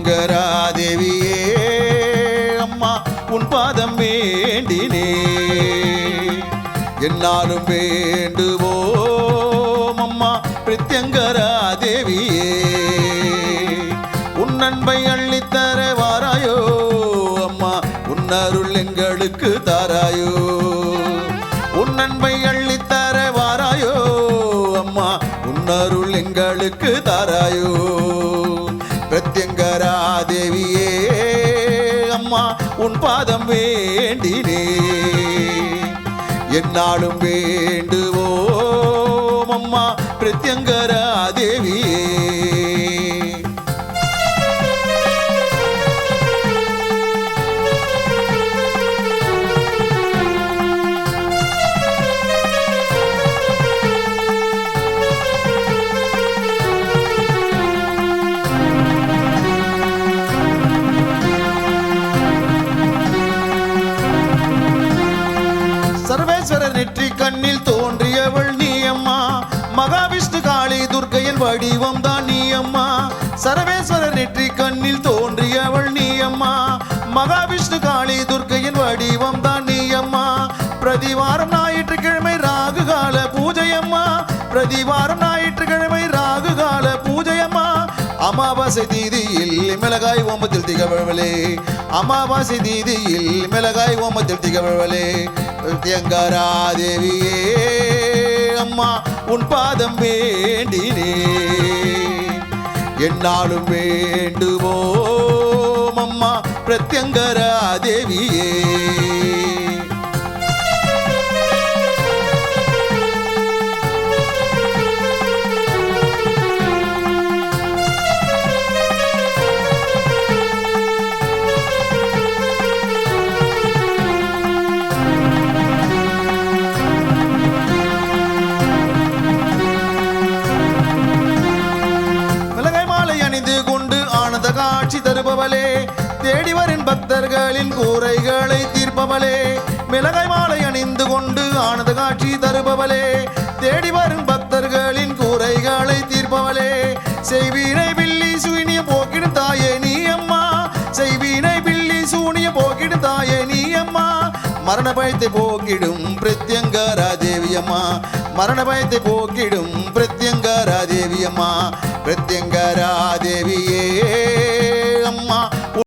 பிரத்யங்கரா தேவியே அம்மா உன் பாதம் வேண்டினே என்னாலும் வேண்டுவோம் அம்மா பிரத்யங்கரா தேவியே உன் அன்பை அள்ளித்தர வாராயோ அம்மா உன் அருள் எங்களுக்கு தாராயோ உன் அன்பை அள்ளித்தர வாராயோ அம்மா உன் அருள் எங்களுக்கு தாராயோ பிரத்யங்கரா தேவியே அம்மா உன் பாதம் வேண்டினே என்னாலும் வேண்டுவோம் அம்மா பிரத்யங்கரா தேவியே சர்வேஸ்வரர் நெற்றி கண்ணில் தோன்றியவள் நீ அம்மா மகாவிஷ்ணு காளி துர்க்கையின் வடிவம் தான் நீ அம்மா சர்வேஸ்வரர் நெற்றி கண்ணில் தோன்றியவள் நீ அம்மா மகாவிஷ்ணு காளி துர்க்கையின் வடிவம் தான் நீ அம்மா பிரதிவாரம் ஞாயிற்றுக்கிழமை ராகு கால பூஜை அம்மா பிரதிவாரம் ஞாயிற்றுக்கிழமை ராகு கால பூஜை அம்மா அமாவாசை தீதியில் மிளகாய் ஓமத்தில் திகழ்வளே அமாவாசை தீதியில் மிளகாய் ஓமத்தில் திகழ்வளே பிரத்யங்கரா தேவியே அம்மா உன் பாதம் வேண்டினே என்னாலும் வேண்டுவோம் அம்மா பிரத்யங்கரா தேவியே காட்சி தருபவளே தேடி வரும் பக்தர்களின் கூரைகளை தீர்ப்பவளே மிளகாய் மாலை அணிந்து கொண்டு ஆனந்த காட்சி தருபவளே தேடி வரும் பக்தர்களின் கூரைகளை தீர்ப்பவளே செய்வீனை பில்லி சூனிய போக்கிடும் தாயே நீ அம்மா செய்வீனை பில்லி சூனிய போக்கிடும் தாயே நீ அம்மா மரண பயத்தை போக்கிடும் பிரத்யங்கரா தேவியம்மா மரண பயத்தை போக்கிடும் பிரத்யங்கரா தேவியம்மா பிரத்யங்கரா தேவியே